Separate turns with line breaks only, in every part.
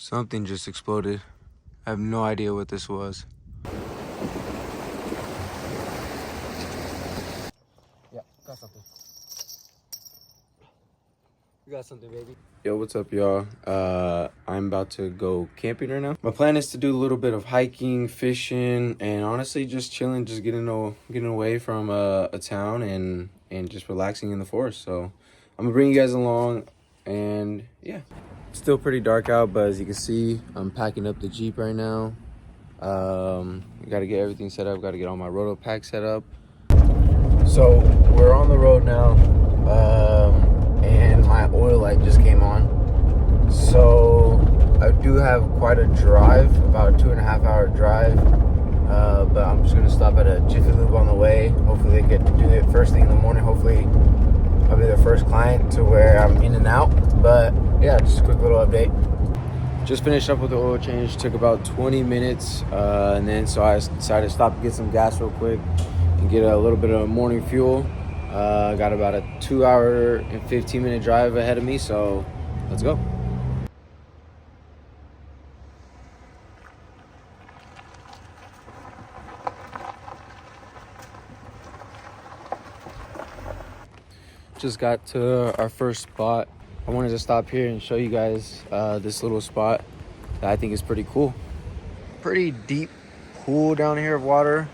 Something just exploded. I have no idea what this was.
Yeah, got something. You got something, baby.
Yo, what's up, y'all? I'm about to go camping right now. My plan is to do a little bit of hiking, fishing, and honestly just chilling, just getting away from a town and just relaxing in the forest. So I'm gonna bring you guys along, and yeah. It's still pretty dark out, but as you can see, I'm packing up the Jeep right now. Got to get everything set up, got to get all my roto pack set up. So we're on the road now, and my oil light just came on. So I do have quite a drive, about a 2.5 hour drive, but I'm just gonna stop at a Jiffy Lube on the way. Hopefully they get to do it first thing in the morning. Hopefully I'll be their first client to where I'm in and out. But yeah, just a quick little update. Just finished up with the oil change, took about 20 minutes, and then so I decided to stop and get some gas real quick and get a little bit of morning fuel. Got about a 2 hour and 15 minute drive ahead of me, so let's go. Just got to our first spot. I wanted to stop here and show you guys this little spot that I think is pretty cool. Pretty deep pool down here of water,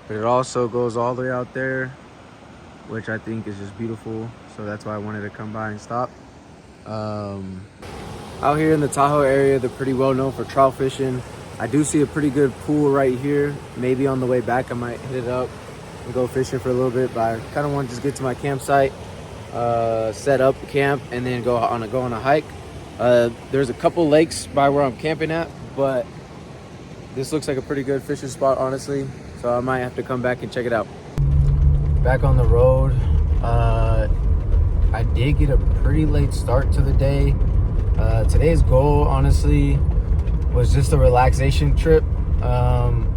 but it also goes all the way out there, which I think is just beautiful. So that's why I wanted to come by and stop. Out here in the Tahoe area, they're pretty well known for trout fishing. I do see a pretty good pool right here. Maybe on the way back I might hit it up and go fishing for a little bit, but I kind of want to just get to my campsite, set up camp, and then go on a hike. There's a couple lakes by where I'm camping at, but this looks like a pretty good fishing spot, honestly. So I might have to come back and check it out. Back on the road. I did get a pretty late start to the day. Today's goal, honestly, was just a relaxation trip.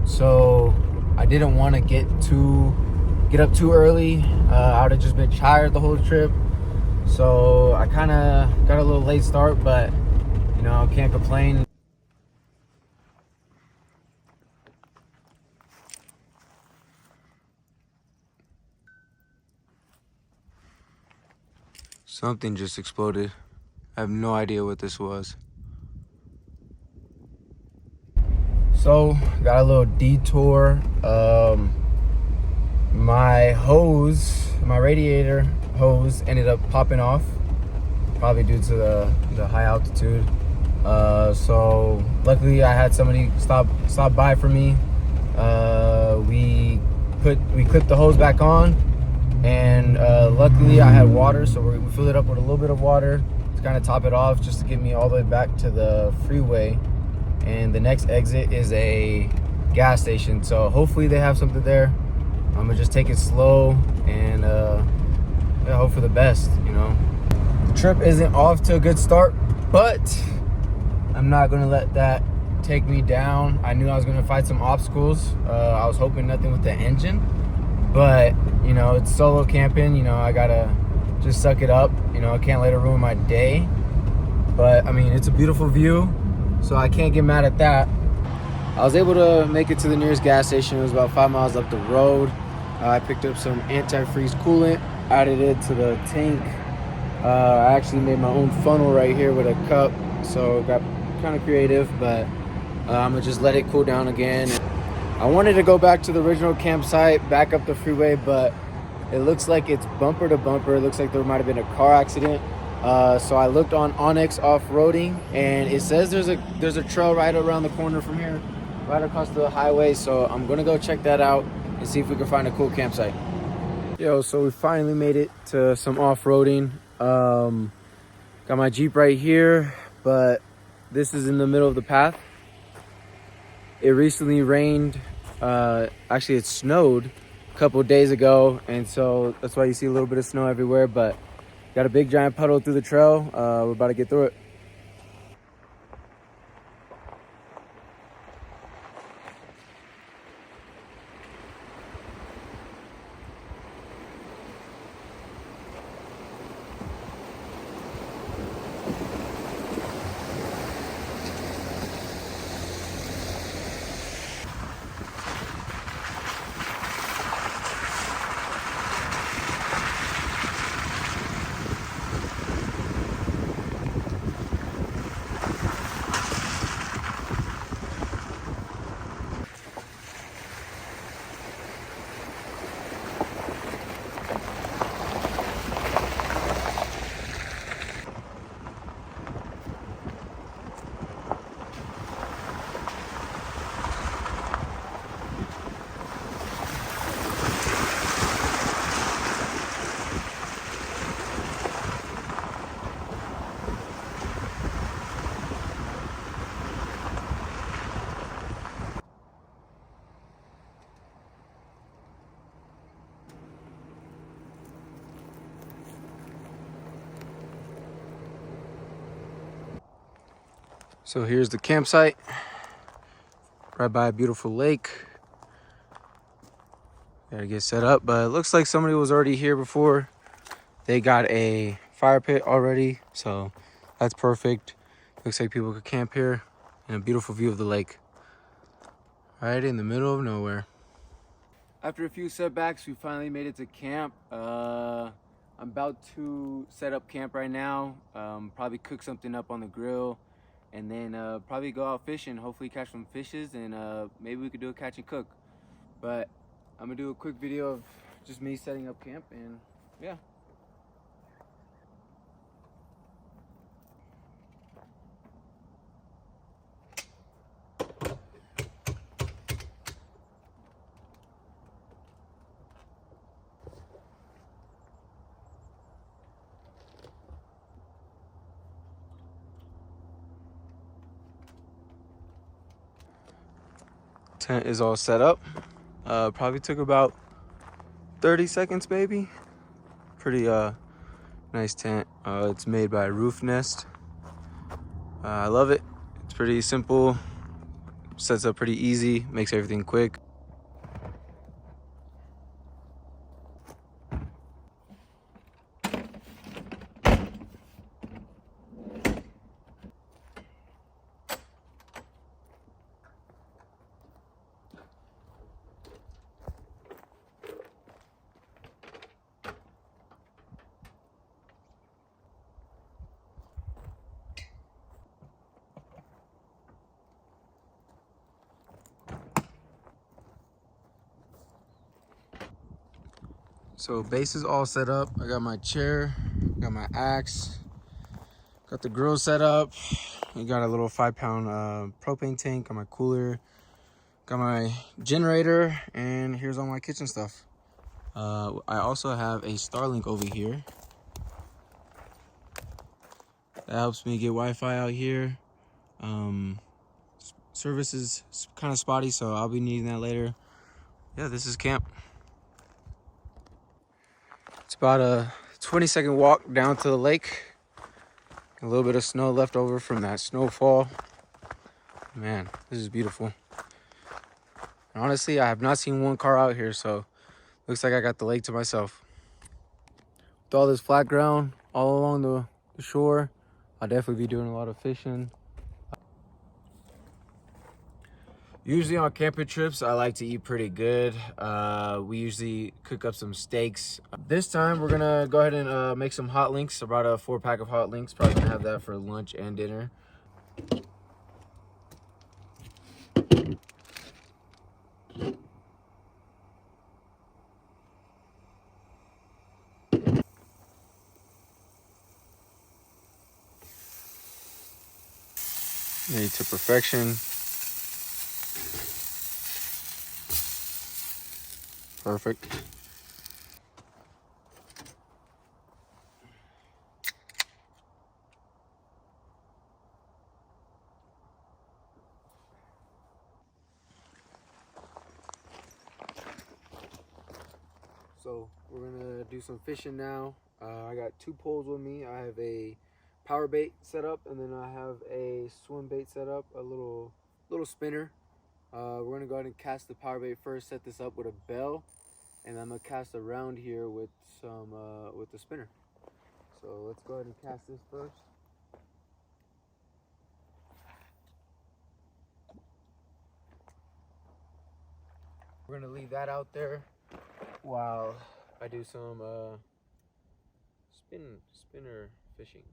So I didn't want to get up too early. I would have just been tired the whole trip. So I kind of got a little late start, but you know, can't complain. Something just exploded. I have no idea what this was. So, got a little detour. My radiator hose ended up popping off, probably due to the high altitude. So luckily I had somebody stop by for me. We clipped the hose back on, and luckily I had water, so we filled it up with a little bit of water to kind of top it off, just to get me all the way back to the freeway. And the next exit is a gas station, so hopefully they have something there. I'm gonna just take it slow and yeah, hope for the best, you know. The trip isn't off to a good start, but I'm not gonna let that take me down. I knew I was gonna fight some obstacles. I was hoping nothing with the engine, but you know, it's solo camping, you know, I gotta just suck it up. You know, I can't let it ruin my day. But I mean, it's a beautiful view, so I can't get mad at that. I was able to make it to the nearest gas station. It was about 5 miles up the road. I picked up some antifreeze coolant, added it to the tank. I actually made my own funnel right here with a cup, so got kind of creative, but I'm gonna just let it cool down again. I wanted to go back to the original campsite, back up the freeway, but it looks like it's bumper to bumper. It looks like there might have been a car accident. So I looked on Onyx Off-Roading, and it says there's a trail right around the corner from here, right across the highway. So I'm gonna go check that out and see if we can find a cool campsite. Yo, so we finally made it to some off-roading. Got my Jeep right here, but this is in the middle of the path. It recently rained, actually it snowed a couple of days ago, and so that's why you see a little bit of snow everywhere, but got a big giant puddle through the trail. We're about to get through it. So here's the campsite, right by a beautiful lake. Gotta get set up, but it looks like somebody was already here before. They got a fire pit already, so that's perfect. Looks like people could camp here, and a beautiful view of the lake. Right in the middle of nowhere. After a few setbacks, we finally made it to camp. I'm about to set up camp right now. Probably cook something up on the grill, and then probably go out fishing. Hopefully catch some fishes, and maybe we could do a catch and cook. But I'm gonna do a quick video of just me setting up camp, and yeah. Tent is all set up. Probably took about 30 seconds, maybe. Pretty nice tent. It's made by Roof Nest. I love it. It's pretty simple, sets up pretty easy, makes everything quick. So base is all set up. I got my chair, got my axe, got the grill set up. I got a little 5-pound propane tank, got my cooler, got my generator, and here's all my kitchen stuff. I also have a Starlink over here. That helps me get Wi-Fi out here. Service is kind of spotty, so I'll be needing that later. Yeah, this is camp. It's about a 20-second walk down to the lake. A little bit of snow left over from that snowfall. Man, this is beautiful. And honestly, I have not seen one car out here, so looks like I got the lake to myself. With all this flat ground all along the shore, I'll definitely be doing a lot of fishing. Usually on camping trips, I like to eat pretty good. We usually cook up some steaks. This time, we're gonna go ahead and make some hot links. I brought a 4-pack of hot links. Probably gonna have that for lunch and dinner. Made to perfection. Perfect. So we're gonna do some fishing now. I got 2 poles with me. I have a power bait set up, and then I have a swim bait set up, a little spinner. We're gonna go ahead and cast the power bait first, set this up with a bell, and I'm gonna cast around here with some with the spinner. So let's go ahead and cast this first. We're gonna leave that out there while I do some spinner fishing.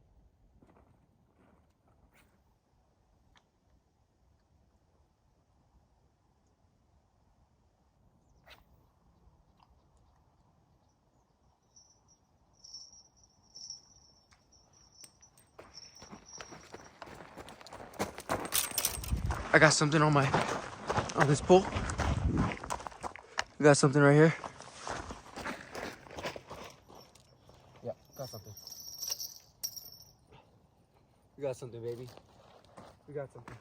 I got something on this pole. I got something right here. Yeah, got something. We got something, baby. We got something.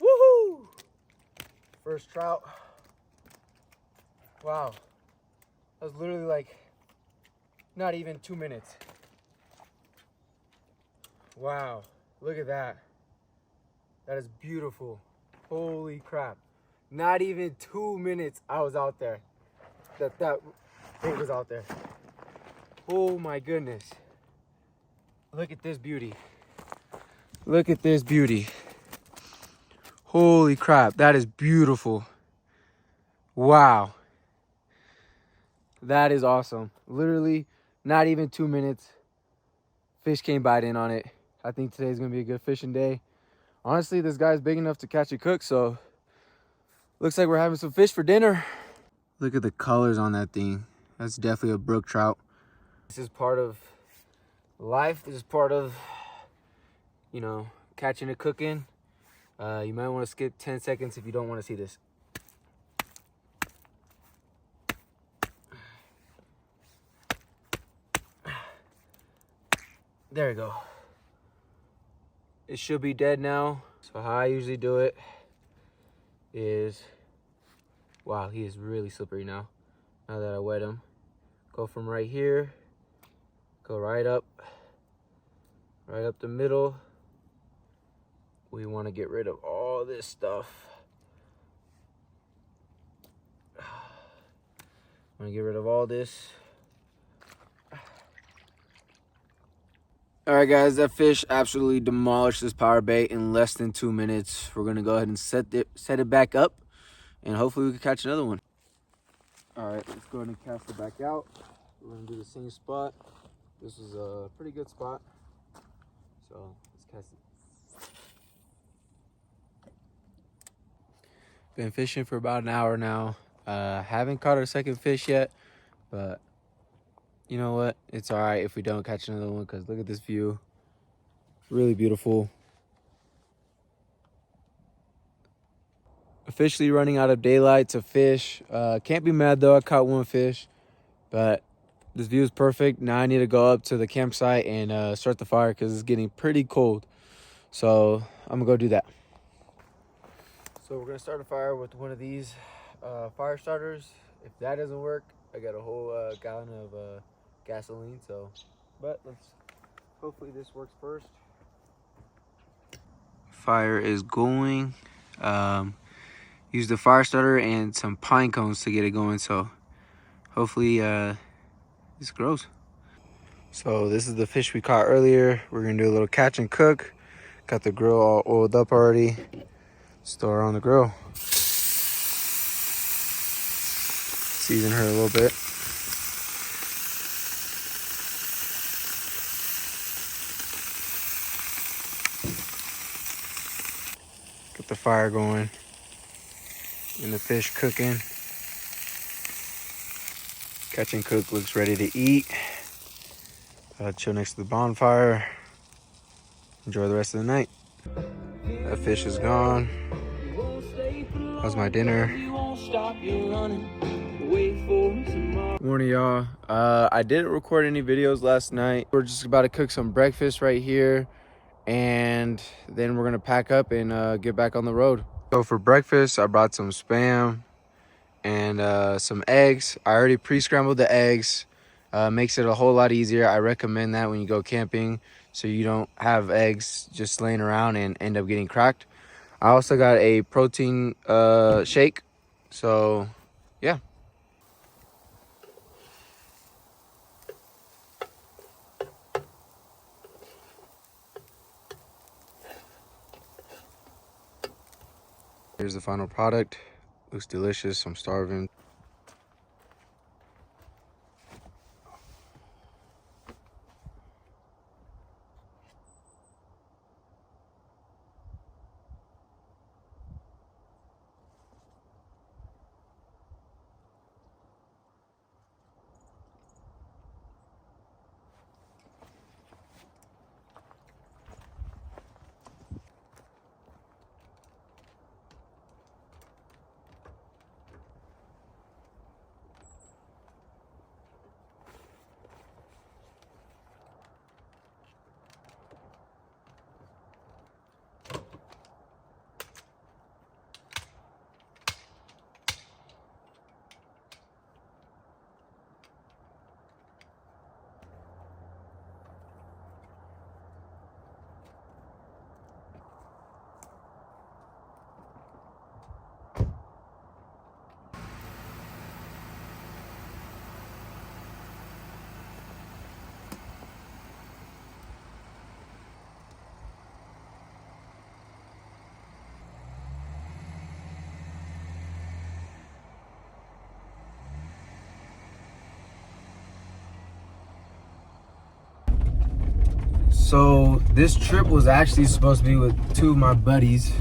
Woohoo! First trout. Wow. That was literally like Not even 2 minutes. Wow, look at that. That is beautiful. Holy crap. Not even 2 minutes I was out there. That thing was out there. Oh my goodness. Look at this beauty. Look at this beauty. Holy crap, that is beautiful. Wow. That is awesome. Literally, not even 2 minutes. Fish came bite in on it. I think today's gonna be a good fishing day. Honestly, this guy's big enough to catch a cook, so looks like we're having some fish for dinner. Look at the colors on that thing. That's definitely a brook trout. This is part of life. This is part of, you know, catching and cooking. You might want to skip 10 seconds if you don't want to see this. There we go. It should be dead now. So how I usually do it is, wow, he is really slippery now. Now that I wet him. Go from right here, go right up the middle. We want to get rid of all this stuff. Want to get rid of all this. All right, guys, that fish absolutely demolished this power bait in less than 2 minutes. We're gonna go ahead and set it back up, and hopefully we can catch another one. All right, let's go ahead and cast it back out. We're gonna do the same spot. This is a pretty good spot, so let's cast it. Been fishing for about an hour now. Haven't caught our second fish yet, but you know what? It's all right if we don't catch another one, because look at this view. Really beautiful. Officially running out of daylight to fish. Can't be mad though, I caught one fish, but this view is perfect. Now I need to go up to the campsite and start the fire because it's getting pretty cold. So I'm gonna go do that. So we're gonna start a fire with one of these fire starters. If that doesn't work, I got a whole gallon of gasoline. So, but hopefully this works first. Fire is going. Use the fire starter and some pine cones to get it going. So hopefully this grows. So this is the fish we caught earlier. We're gonna do a little catch and cook. Got the grill all oiled up already. Just throw her on the grill. Season her a little bit. Get the fire going and the fish cooking. Catch and cook looks ready to eat. Chill next to the bonfire. Enjoy the rest of the night. That fish is gone. How's my dinner? Morning, y'all. I didn't record any videos last night. We're just about to cook some breakfast right here, and then we're gonna pack up and get back on the road. So for breakfast, I brought some Spam and some eggs. I already pre-scrambled the eggs. Makes it a whole lot easier. I recommend that when you go camping, so you don't have eggs just laying around and end up getting cracked. I also got a protein shake. So yeah. Here's the final product. Looks delicious. I'm starving. So this trip was actually supposed to be with two of my buddies.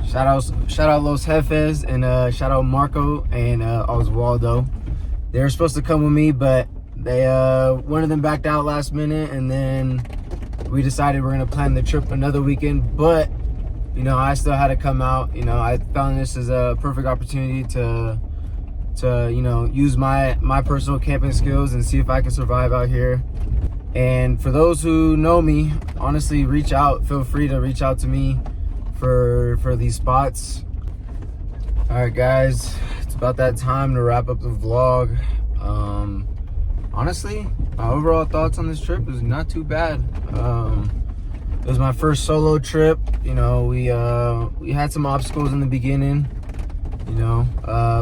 Shout out Los Jefes and shout out Marco and Oswaldo. They were supposed to come with me, but they one of them backed out last minute, and then we decided we're gonna plan the trip another weekend. But you know, I still had to come out. You know, I found this as a perfect opportunity to you know, use my personal camping skills and see if I can survive out here. And for those who know me, honestly, reach out. Feel free to reach out to me for these spots. All right, guys, it's about that time to wrap up the vlog. Honestly, my overall thoughts on this trip is not too bad. It was my first solo trip. You know, we had some obstacles in the beginning, you know,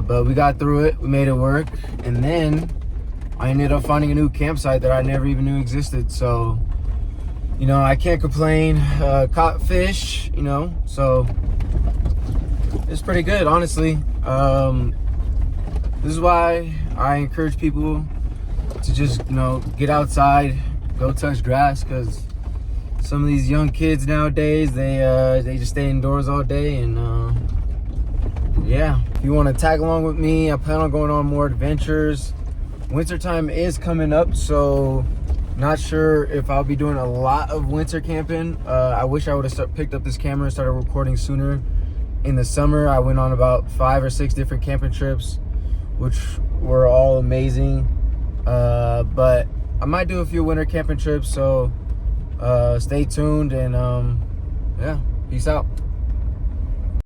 but we got through it. We made it work, and then I ended up finding a new campsite that I never even knew existed. So, you know, I can't complain. Caught fish, you know, so it's pretty good, honestly. This is why I encourage people to just, you know, get outside, go touch grass, because some of these young kids nowadays, they just stay indoors all day. And yeah, if you want to tag along with me, I plan on going on more adventures. Wintertime is coming up, so not sure if I'll be doing a lot of winter camping. I wish I would have picked up this camera and started recording sooner. In the summer, I went on about 5 or 6 different camping trips, which were all amazing. But I might do a few winter camping trips, so stay tuned, and yeah, peace out.